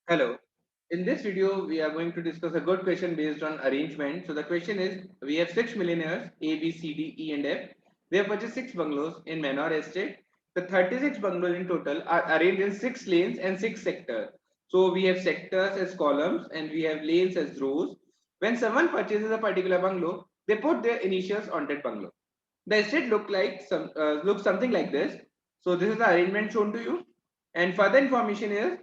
Hello. In this video, we are going to discuss a good question based on arrangement. So the question is, we have six millionaires, A, B, C, D, E, and F. They have purchased six bungalows in Manor Estate. The 36 bungalows in total are arranged in six lanes and six sectors. So we have sectors as columns and we have lanes as rows. When someone purchases a particular bungalow, they put their initials on that bungalow. The estate looks something like this. So this is the arrangement shown to you. And further information is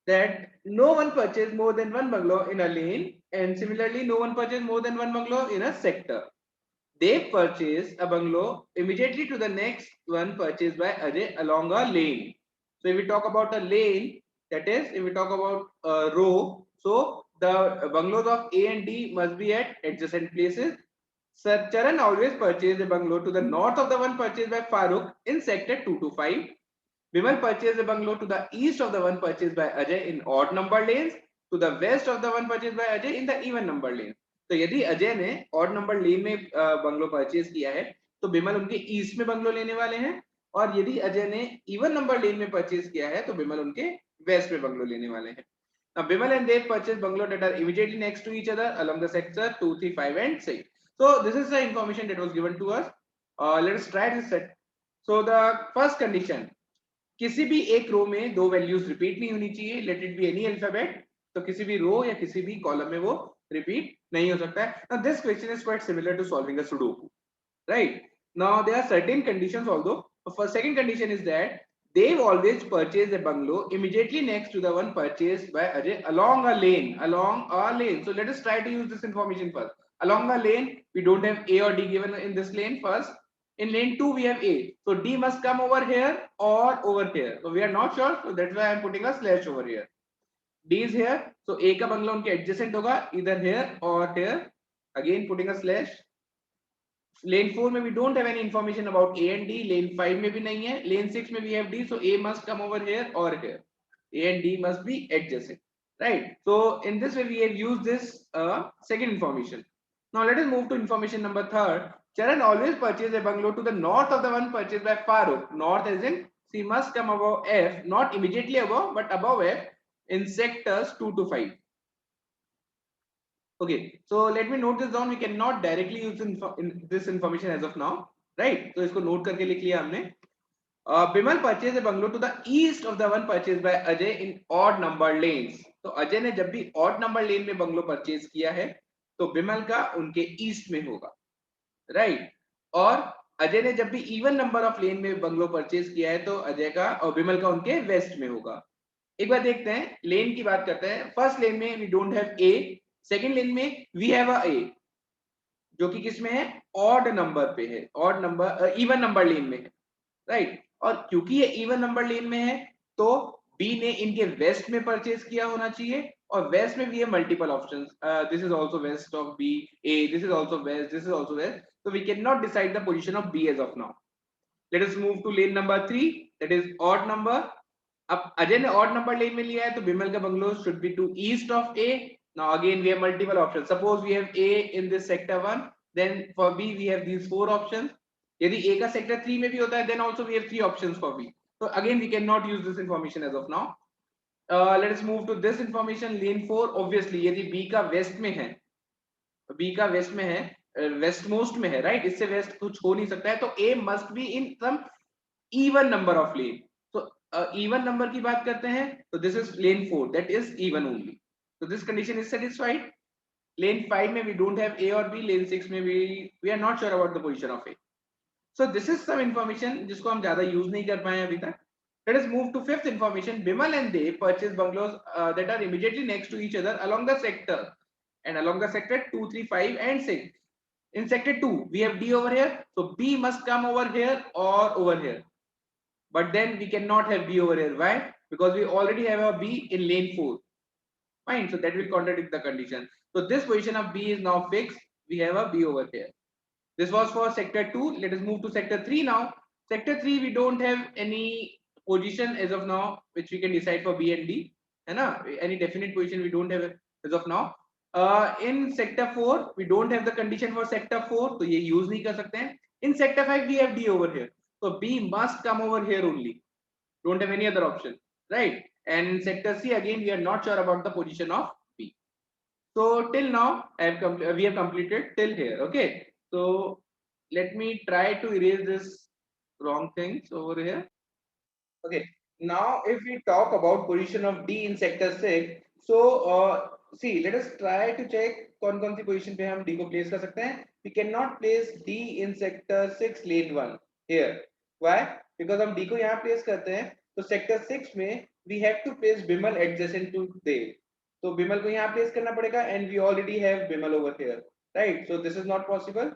that no one purchased more than one bungalow in a lane, and similarly no one purchased more than one bungalow in a sector. They purchased a bungalow immediately to the next one purchased by Ajay along a lane. So if we talk about a lane, that is, if we talk about a row, so the bungalows of A and D must be at adjacent places. Sir Charan always purchased a bungalow to the north of the one purchased by Farooq in sector 2 to 5. Bimal purchased a bungalow to the east of the one purchased by Ajay in odd number lanes, to the west of the one purchased by Ajay in the even number lanes. तो यदि अजय ने odd number लेन में bungalow purchase किया है तो बिमल उनके east में bungalow लेने वाले हैं, और यदि अजय ने इवन नंबर लेन में परचेज किया है तो बिमल उनके वेस्ट में बंगलो लेने वाले हैं. Now Bimal and Dev purchased bungalow that are immediately next to each other along the sector 2, 3, 5 and 6. So this is the information that was given to us. Let us try this set. So the first condition, किसी भी एक रो में दो values repeat नहीं होनी चाहिए. Let it be any alphabet. तो किसी भी रो या किसी भी कॉलम में वो रिपीट नहीं हो सकता है. Now this question is quite similar to solving a sudoku, right? Now there are certain conditions although. First, second condition is that they've always purchased a bungalow immediately next to the one purchased by Ajay along a lane. Along a lane. So let us try to use this information first. Along a lane, we don't have A or D given in this lane first. In lane 2, we have A. So D must come over here or over here. So we are not sure. So that's why I'm putting a slash over here. D is here. So A का बंगला उनके adjacent होगा either here or here. Again putting a slash. Lane 4 में we don't have any information about A and D. Lane 5 में भी नहीं है. Lane 6 में we have D. So A must come over here or here. A and D must be adjacent. Right. So in this way we have used this second information. Now let us move to information number third. Charan always purchased a bungalow to the north of the one purchased by Farooq. North as in she must come above F, not immediately above, but above F in sectors 2 to 5. Okay, so let me note this down. We cannot directly use this information as of now, right? So इसको note करके लिख लिया हमने. Bimal purchased a bungalow to the east of the one purchased by Ajay in odd number lanes. तो अजय ने जब भी odd number lane में बंगलो परचेज किया है तो बिमल का उनके ईस्ट में होगा, राइट? और अजय ने जब भी इवन नंबर ऑफ लेन में बंगलो परचेज किया है तो अजय का और बिमल का उनके वेस्ट में होगा. एक बार देखते हैं, लेन की बात करते हैं. फर्स्ट लेन में we don't have A, second lane में वी हैव अ ए जो कि किसमें है, ऑड नंबर पे है, ऑड नंबर इवन नंबर लेन में है, राइट? और क्योंकि ये इवन नंबर लेन में है तो बी ने इनके वेस्ट में परचेज किया होना चाहिए, और वेस्ट में भी है multiple options. This is also waste of B, A, this is also waste, this is also waste. So we cannot decide the position of B as of now. Let us move to lane number 3, that is odd number. अब अजय ने odd number lane में लिया है तो बिमल का bungalow should be to east of A. Now again we have multiple options. Suppose we have A in this sector 1, then for B we have these 4 options. यदि A का sector 3 में भी होता है then also we have 3 options for B. So again we cannot use this information as of now. Let us move to this information. Lane 4 obviously यदि B का west में है, B का west में है, वेस्ट मोस्ट में है, right? इससे वेस्ट कुछ हो नहीं सकता है. तो A must be in some even number of lane. तो इवन नंबर की बात करते हैं तो this is lane 4, that is even only. तो this condition is satisfied. Lane 5 में वी डोंट हैव ए और बी. लेन 6 में we are not sure about the position of A. So this is some information जिसको हम ज्यादा use नहीं कर पाए अभी तक. Let us move to fifth information. Bimal and Dev purchase bungalows that are immediately next to each other along the sector, and along the sector 2, 3, 5 and 6. In sector 2 we have D over here, so B must come over here or over here, but then we cannot have B over here. Why? Because we already have a B in lane 4. Fine, so that will contradict the condition. So this position of B is now fixed. We have a B over here. This was for sector 2. Let us move to sector 3 now. Sector 3 we don't have any position as of now which we can decide for B and D, है ना? Any definite position we don't have as of now. In sector 4 we don't have the condition for sector 4, तो ये use नहीं कर सकते हैं. In sector 5 we have D over here, so B must come over here only. Don't have any other option, right? and in sector C again we are not sure about the position of B. So till now we have completed till here. Okay, so let me try to erase this wrong things over here. Okay, now if we talk about position of D in sector 6, so see, let us try to check कौन सी position पे हम D को place कर सकते हैं. We cannot place D in sector 6 lane 1 here. Why? Because हम D को यहाँ place करते हैं, तो sector 6 में we have to place Bimal adjacent to there. तो Bimal को यहाँ place करना पड़ेगा and we already have Bimal over here, right? So this is not possible.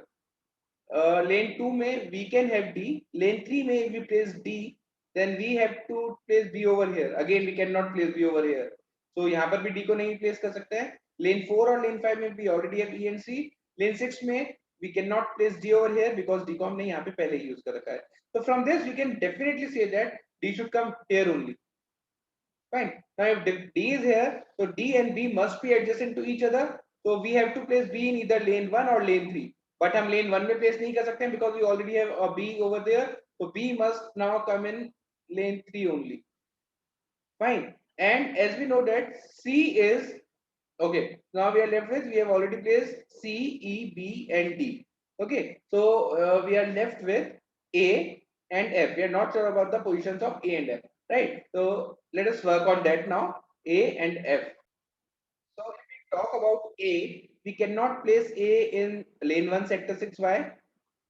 Lane 2 में we can have D. Lane 3 में if we place D, then we have to place B over here. Again we cannot place B over here. So यहाँ पर भी D को नहीं place कर सकते हैं. Lane 4 और Lane 5 में we already have E and C. Lane 6 में we cannot place D over here because D को हमने यहाँ पे पहले ही use कर रखा है. So from this we can definitely say that D should come here only. Fine. Now if D is here, so D and B must be adjacent to each other. So we have to place B in either lane 1 or lane 3. But हम lane 1 में place नहीं कर सकते because we already have a B over there. So B must now come in lane 3 only. Fine. And as we know that C is okay. Now we are left with, we have already placed C, E, B and D. Okay. So we are left with A and F. We are not sure about the positions of A and F. Right. So let us work on that now. A and F. So if we talk about A, we cannot place A in lane 1 sector 6y.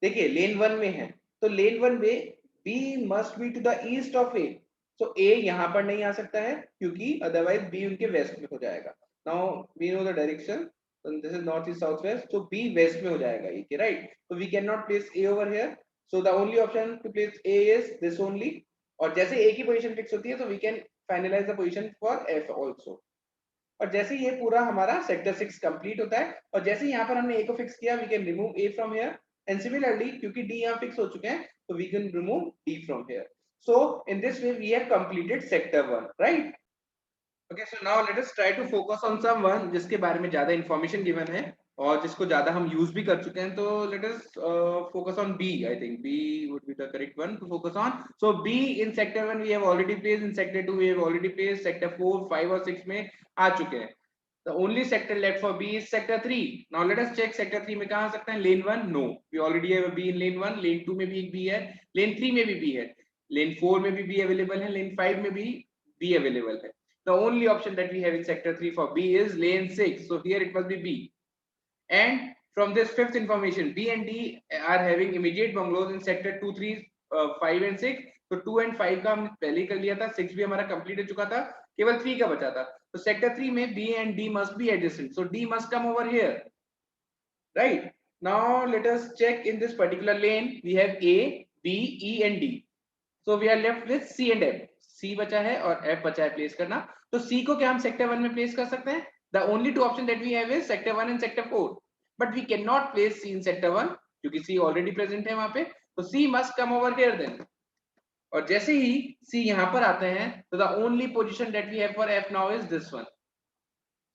देखिए lane 1 में है, तो lane 1 में B must be to the east of A. So A यहाँ पर नहीं आ सकता है क्योंकि otherwise B उनके west में हो जाएगा. Now we know the direction. So this is north east south west. So B west में हो जाएगा ये, right? So we cannot place A over here. So the only option to place A is this only. और जैसे A की position fix होती है, so we can finalize the position for F also. और जैसे ये पूरा हमारा सेक्टर 6 कंप्लीट होता है और जैसे यहाँ पर हमने A को फिक्स किया, we can remove A from here and similarly क्योंकि D यहाँ फिक्स हो चुके हैं तो we can remove D from here. So in this way we have completed sector 1, right? Okay, so now let us try to focus on someone जिसके बारे में ज्यादा इंफॉर्मेशन गिवन है और जिसको ज्यादा हम यूज भी कर चुके हैं. तो let us focus on B. I think B would be the correct one to focus on. So B in sector 1 we have already placed, in sector 2 we have already placed, sector 4, 5 और 6 में आ चुके हैं. The only sector left for B is sector 3. Now let us check sector 3 में कहाँ आ सकते हैं. Lane 1 no, we already have a B in lane 1. Lane 2 में भी एक B है, lane 3 में भी B है, lane 4 में भी B available है, lane 5 में भी B available है. The only option that we have in sector 3 for B is lane 6. So here it must be B. And from this fifth information, B and D are having immediate bungalows in sector 2, 3, 5 and 6. तो 2 and 5 का हमने पहले ही कर लिया था, 6 भी हमारा complete हो चुका था, केवल 3 का बचा था. तो सेक्टर 3 में B and D must be adjacent, so D must come over here, right? Now let us check in this particular lane. We have A, B, E and D. So we are left with C and F. C बचा है और F बचा है place करना. तो C को क्या हम सेक्टर 1 में प्लेस कर सकते हैं? The only two option that we have is sector 1 and sector 4. But we cannot place C in sector 1 क्योंकि C already present है वहां पे. तो C must come over here then. और जैसे ही C यहाँ पर आते हैं तो the only position that we have for F now is this one,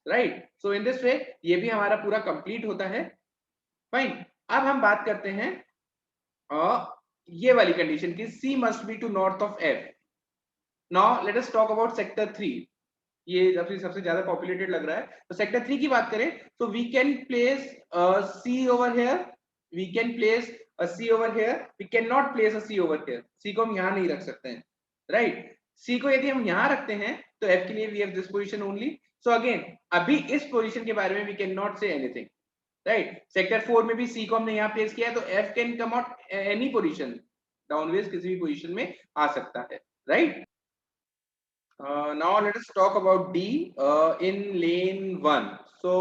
right? So in this way ये भी हमारा पूरा कंप्लीट होता है. फाइन. अब हम बात करते हैं ये वाली कंडीशन की, C must be to north of F. Now let us talk about sector 3. ये सबसे ज्यादा पॉपुलेटेड लग रहा है. तो सेक्टर 3 की बात करें तो we can place C over here, we can place a C over here, we cannot place a C over here. C को हम यहाँ नहीं रख सकते हैं, right? C को यदि हम यहाँ रखते हैं तो F के लिए we have this position only. So again अभी इस पोजीशन के बारे में we cannot say anything, right? Sector 4 में भी C को हमने यहाँ प्लेस किया तो F can come out any position, डाउनवेज किसी भी पोजीशन में आ सकता है, right? Now let us talk about D in lane 1. So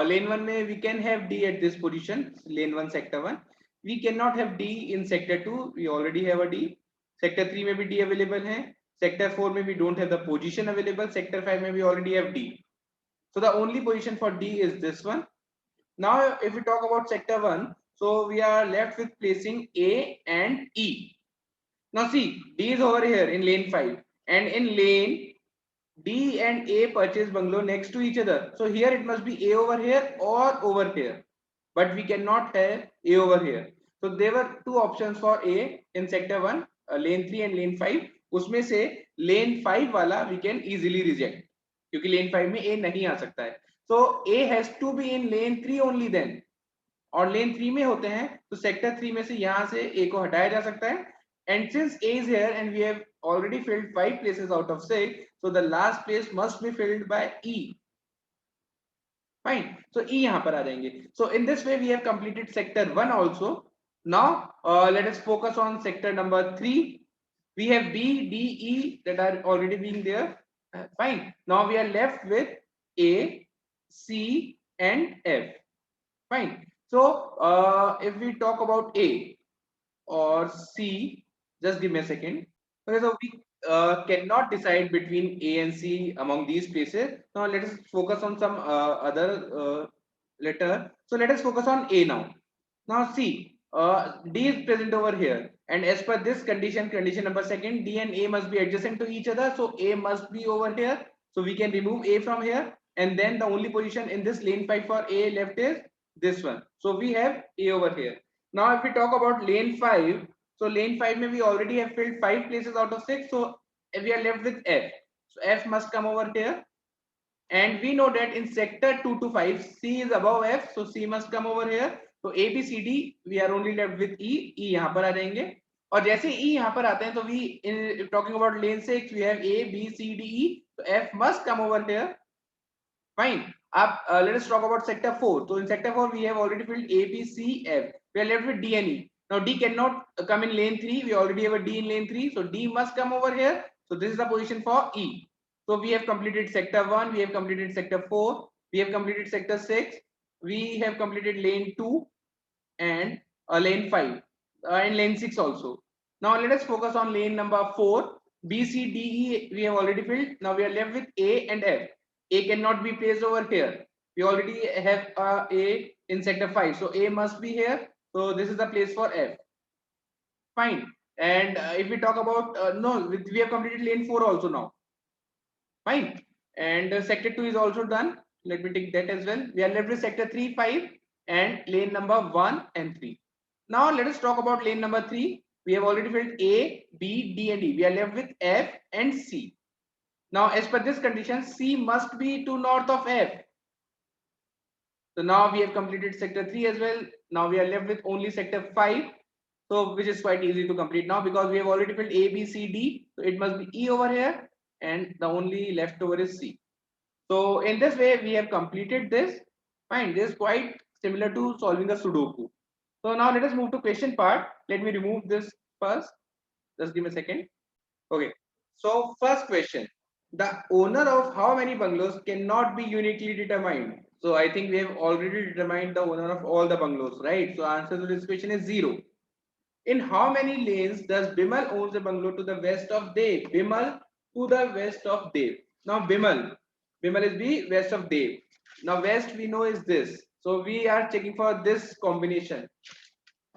lane 1 में we can have D at this position, lane 1 sector 1. We cannot have D in sector 2. We already have a D. Sector 3 में भी D available है. Sector 4 में we don't have the position available. Sector 5 में we already have D. So the only position for D is this one. Now if we talk about sector 1, so we are left with placing A and E. Now see, D is over here in lane 5. And in lane D and A purchase bungalow next to each other. So here it must be A over here or over here, but we cannot have A over here. So there were two options for A in sector 1, lane 3 and lane 5. उसमें से लेन 5 वाला we can easily reject, क्योंकि लेन 5 में ए नहीं आ सकता है. So A has to be in lane 3 only then, और लेन 3 में होते हैं तो सेक्टर 3 में से यहां से ए को हटाया जा सकता है. And since A is here and we have already filled 5 places out of 6, so the last place must be filled by E. Fine. So E यहाँ पर आ जाएंगे. So in this way we have completed sector 1 also. Now let us focus on sector number 3. We have B, D, E that are already being there. Fine. Now we are left with A, C and F. Fine. So if we talk about A or C, just give me a second. Okay, so we cannot decide between A and C among these places. Now let us focus on some other letter. So let us focus on A now. Now see, D is present over here, and as per this condition, condition number second, D and A must be adjacent to each other. So A must be over here. So we can remove A from here, and then the only position in this lane 5 for A left is this one. So we have A over here. Now if we talk about lane 5, so lane 5 may we already have filled 5 places out of 6. So we are left with F. So F must come over here. And we know that in sector 2 to 5, C is above F. So C must come over here. So A, B, C, D, we are only left with E. E यहाँ पर आ जाएंगे. और जैसे E यहाँ पर आते हैं तो we in talking about lane 6, we have A, B, C, D, E. So F must come over here. Fine. Up, let us talk about sector 4. So in sector 4, we have already filled A, B, C, F. We are left with D and E. Now D cannot come in lane 3. We already have a D in lane 3. So D must come over here. So this is the position for E. So we have completed sector 1. We have completed sector 4. We have completed sector 6. We have completed lane 2 and lane 5 and lane 6 also. Now let us focus on lane number 4. B, C, D, E we have already filled. Now we are left with A and F. A cannot be placed over here. We already have A in sector 5. So A must be here. So this is the place for F. Fine. And if we talk about, no, we have completed lane 4 also now. Fine. And sector 2 is also done. Let me take that as well. We are left with sector 3, 5 and lane number 1 and 3. Now let us talk about lane number 3. We have already filled A, B, D and E. We are left with F and C. Now as per this condition, C must be to north of F. So now we have completed sector 3 as well. Now we are left with only sector 5. So which is quite easy to complete now because we have already filled A, B, C, D. So it must be E over here and the only leftover is C. So in this way we have completed this. Fine, this is quite similar to solving a Sudoku. So now let us move to question part. Let me remove this first. Just give me a second. Okay. So first question. The owner of how many bungalows cannot be uniquely determined? So I think we have already determined the owner of all the bungalows, right? So answer to this question is 0. In how many lanes does Bimal owns a bungalow to the west of Dev? Bimal to the west of Dev. Now Bimal is the west of Dev. Now west we know is this. So we are checking for this combination.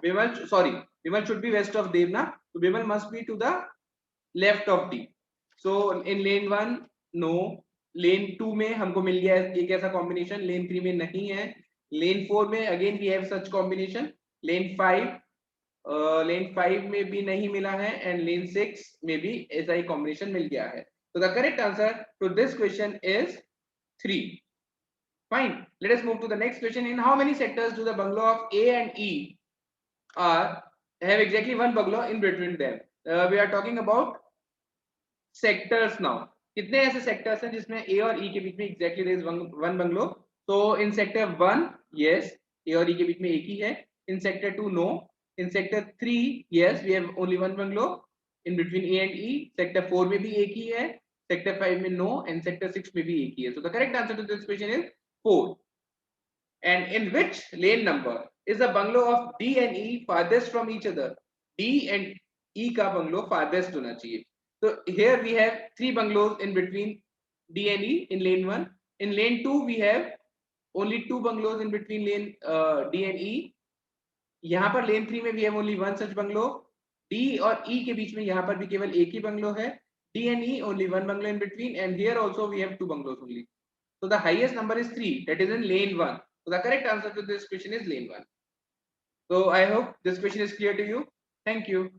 Bimal should be west of Dev na. So Bimal must be to the left of D. So in lane 1 no, lane 2 में हमको मिल गया एक ऐसा combination, lane 3 में नहीं है, lane 4 में again we have such combination, lane 5 में भी नहीं मिला है and lane 6 में भी ऐसा ही combination मिल गया है. So the correct answer to this question is 3. Fine. Let us move to the next question. In how many sectors do the bungalow of A and E have exactly one bungalow in between them? We are talking about sectors now. कितने ऐसे sectors हैं जिसमें A और E के बीच में exactly there is one bungalow? So in sector 1 yes, A और E के बीच में एक ही है. In sector 2 no. In sector 3 yes, we have only one bungalow in between A and E. Sector 4 में भी एक ही है. Sector 5 में no and sector 6 में भी एक ही है. So the correct answer to this question is 4. And in which lane number is the bungalow of D and E farthest from each other? D and E का bungalow farthest होना चाहिए. So here we have 3 bungalows in between D and E in lane 1. In lane 2 we have only 2 bungalows in between lane D and E. यहाँ पर lane 3 में we have only one such bungalow. D और E के बीच में यहाँ पर भी केवल एक ही bungalow है. D and E only one bungalow in between, and here also we have 2 bungalows only. So the highest number is 3, that is in lane 1. So the correct answer to this question is lane 1. So I hope this question is clear to you. Thank you.